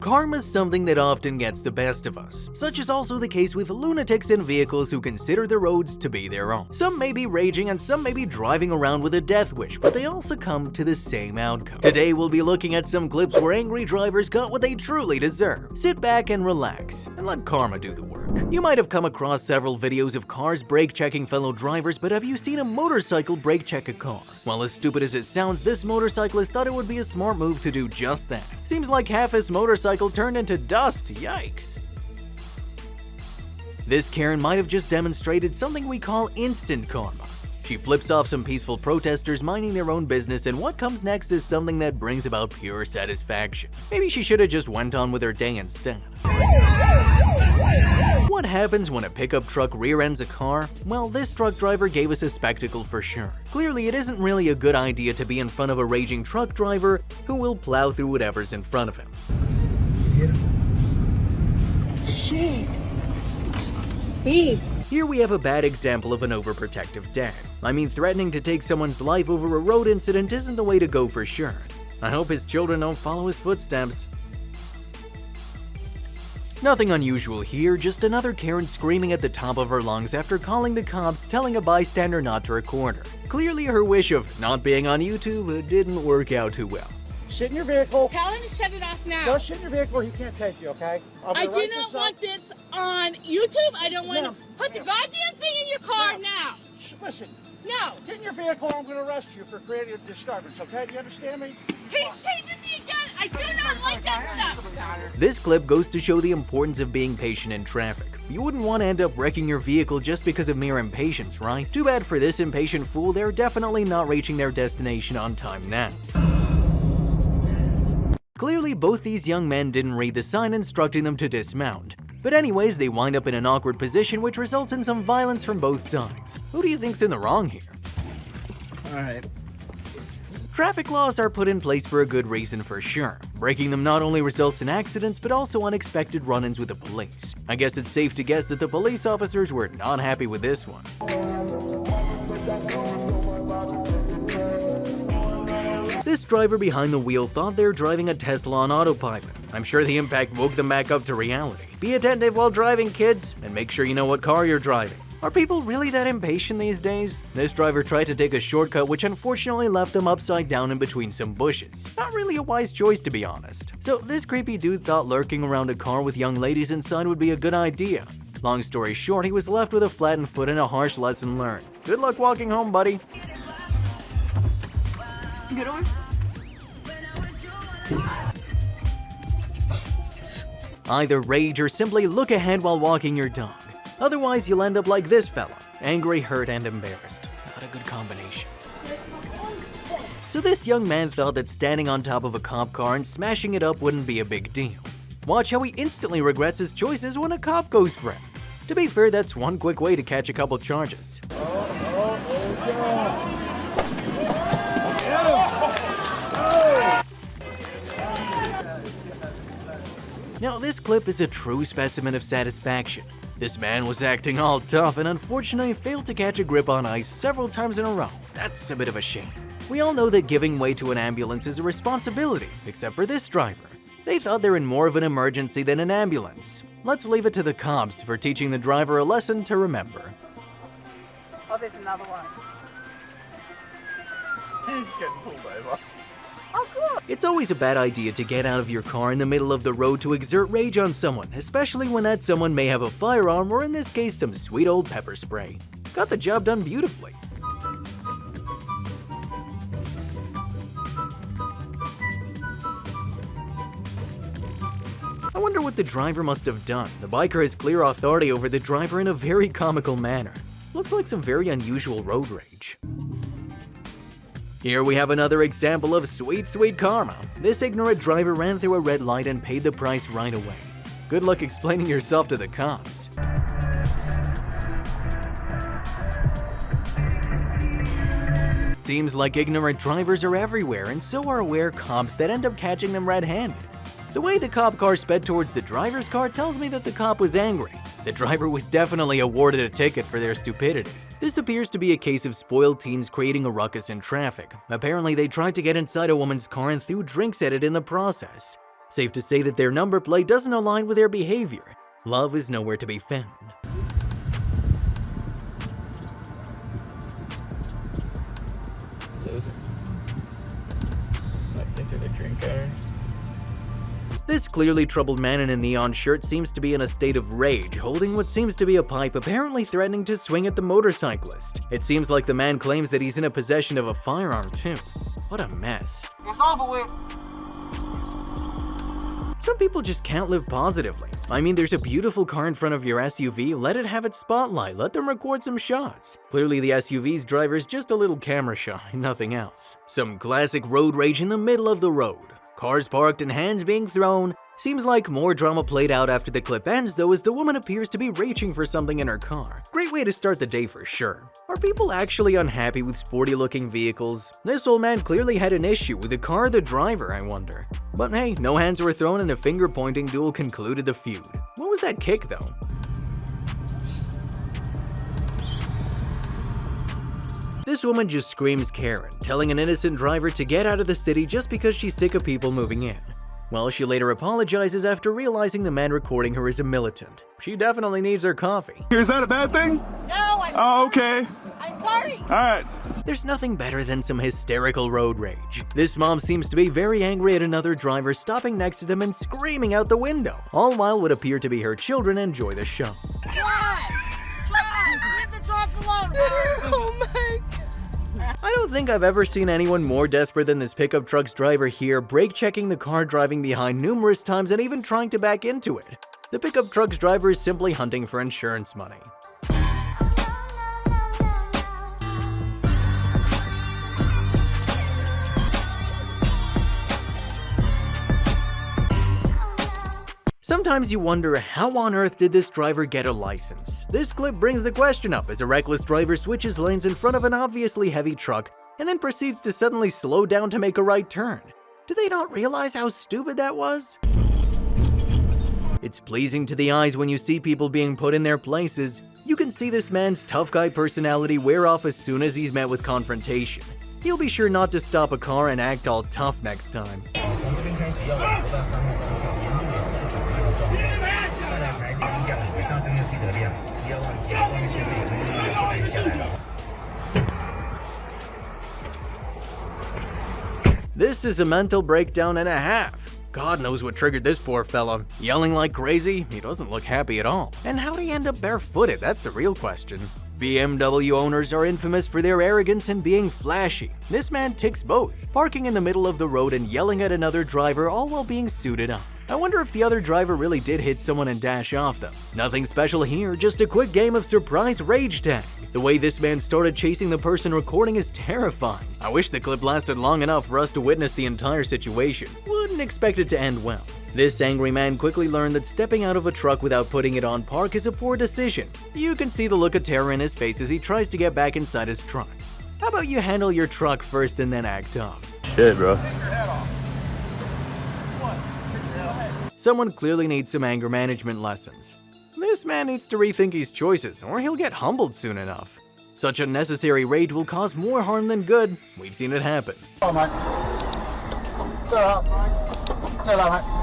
Karma's something that often gets the best of us. Such is also the case with lunatics in vehicles who consider the roads to be their own. Some may be raging and some may be driving around with a death wish, but they all succumb to the same outcome. Today we'll be looking at some clips where angry drivers got what they truly deserve. Sit back and relax, and let karma do the work. You might have come across several videos of cars brake-checking fellow drivers, but have you seen a motorcycle brake-check a car? Well, as stupid as it sounds, this motorcyclist thought it would be a smart move to do just that. Seems like half his motorcycle turned into dust, yikes. This Karen might have just demonstrated something we call instant karma. She flips off some peaceful protesters minding their own business, and what comes next is something that brings about pure satisfaction. Maybe she should have just went on with her day instead. What happens when a pickup truck rear-ends a car? Well, this truck driver gave us a spectacle for sure. Clearly, it isn't really a good idea to be in front of a raging truck driver who will plow through whatever's in front of him. Shit. Babe. Here we have a bad example of an overprotective dad. I mean, threatening to take someone's life over a road incident isn't the way to go for sure. I hope his children don't follow his footsteps. Nothing unusual here, just another Karen screaming at the top of her lungs after calling the cops, telling a bystander not to record her. Clearly her wish of not being on YouTube didn't work out too well. Sit in your vehicle. Tell him to shut it off now. Don't sit in your vehicle. He can't take you, okay? I do not want this on YouTube. I don't want to put the goddamn thing in your car now. Listen. No. Get in your vehicle. I'm going to arrest you for creating a disturbance, okay? Do you understand me? He's taping me again. I do not like that stuff. This clip goes to show the importance of being patient in traffic. You wouldn't want to end up wrecking your vehicle just because of mere impatience, right? Too bad for this impatient fool, they're definitely not reaching their destination on time now. Clearly, both these young men didn't read the sign instructing them to dismount. But anyways, they wind up in an awkward position which results in some violence from both sides. Who do you think's in the wrong here? Alright. Traffic laws are put in place for a good reason for sure. Breaking them not only results in accidents, but also unexpected run-ins with the police. I guess it's safe to guess that the police officers were not happy with this one. This driver behind the wheel thought they were driving a Tesla on autopilot. I'm sure the impact woke them back up to reality. Be attentive while driving, kids, and make sure you know what car you're driving. Are people really that impatient these days? This driver tried to take a shortcut which unfortunately left him upside down in between some bushes. Not really a wise choice, to be honest. So this creepy dude thought lurking around a car with young ladies inside would be a good idea. Long story short, he was left with a flattened foot and a harsh lesson learned. Good luck walking home, buddy. Good one. Either rage or simply look ahead while walking your dog. Otherwise, you'll end up like this fella, angry, hurt, and embarrassed. Not a good combination. So this young man thought that standing on top of a cop car and smashing it up wouldn't be a big deal. Watch how he instantly regrets his choices when a cop goes for him. To be fair, that's one quick way to catch a couple charges. Now, this clip is a true specimen of satisfaction. This man was acting all tough and unfortunately failed to catch a grip on ice several times in a row. That's a bit of a shame. We all know that giving way to an ambulance is a responsibility, except for this driver. They thought they're in more of an emergency than an ambulance. Let's leave it to the cops for teaching the driver a lesson to remember. Oh, there's another one. He's getting pulled over. Oh, good. It's always a bad idea to get out of your car in the middle of the road to exert rage on someone, especially when that someone may have a firearm or in this case some sweet old pepper spray. Got the job done beautifully. I wonder what the driver must have done. The biker has clear authority over the driver in a very comical manner. Looks like some very unusual road rage. Here we have another example of sweet karma. This ignorant driver ran through a red light and paid the price right away. Good luck explaining yourself to the cops. Seems like ignorant drivers are everywhere, and so are aware cops that end up catching them red-handed. The way the cop car sped towards the driver's car tells me that the cop was angry. The driver was definitely awarded a ticket for their stupidity. This appears to be a case of spoiled teens creating a ruckus in traffic. Apparently, they tried to get inside a woman's car and threw drinks at it in the process. Safe to say that their number plate doesn't align with their behavior. Love is nowhere to be found. This clearly troubled man in a neon shirt seems to be in a state of rage, holding what seems to be a pipe, apparently threatening to swing at the motorcyclist. It seems like the man claims that he's in a possession of a firearm too. What a mess. It's over with. Some people just can't live positively. I mean, there's a beautiful car in front of your SUV, let it have its spotlight, let them record some shots. Clearly the SUV's driver is just a little camera shy, nothing else. Some classic road rage in the middle of the road. Cars parked and hands being thrown. Seems like more drama played out after the clip ends though, as the woman appears to be reaching for something in her car. Great way to start the day for sure. Are people actually unhappy with sporty looking vehicles? This old man clearly had an issue with the car or the driver, I wonder. But hey, no hands were thrown and a finger pointing duel concluded the feud. What was that kick though? This woman just screams Karen, telling an innocent driver to get out of the city just because she's sick of people moving in. Well, she later apologizes after realizing the man recording her is a militant. She definitely needs her coffee. Is that a bad thing? No, Oh, okay. I'm sorry. All right. There's nothing better than some hysterical road rage. This mom seems to be very angry at another driver stopping next to them and screaming out the window, all while what appear to be her children enjoy the show. Leave the truck alone. Oh my. I don't think I've ever seen anyone more desperate than this pickup truck's driver here, brake checking the car driving behind numerous times and even trying to back into it. The pickup truck's driver is simply hunting for insurance money. Sometimes you wonder, how on earth did this driver get a license? This clip brings the question up as a reckless driver switches lanes in front of an obviously heavy truck and then proceeds to suddenly slow down to make a right turn. Do they not realize how stupid that was? It's pleasing to the eyes when you see people being put in their places. You can see this man's tough guy personality wear off as soon as he's met with confrontation. He'll be sure not to stop a car and act all tough next time. This is a mental breakdown and a half. God knows what triggered this poor fella. Yelling like crazy? He doesn't look happy at all. And how'd he end up barefooted? That's the real question. BMW owners are infamous for their arrogance and being flashy. This man ticks both, parking in the middle of the road and yelling at another driver, all while being suited up. I wonder if the other driver really did hit someone and dash off though. Nothing special here, just a quick game of surprise rage tag. The way this man started chasing the person recording is terrifying. I wish the clip lasted long enough for us to witness the entire situation. Wouldn't expect it to end well. This angry man quickly learned that stepping out of a truck without putting it on park is a poor decision. You can see the look of terror in his face as he tries to get back inside his truck. How about you handle your truck first and then act tough? Shit, bro. Someone clearly needs some anger management lessons. This man needs to rethink his choices, or he'll get humbled soon enough. Such unnecessary rage will cause more harm than good. We've seen it happen. Oh, mate. It's all right. It's all right, mate.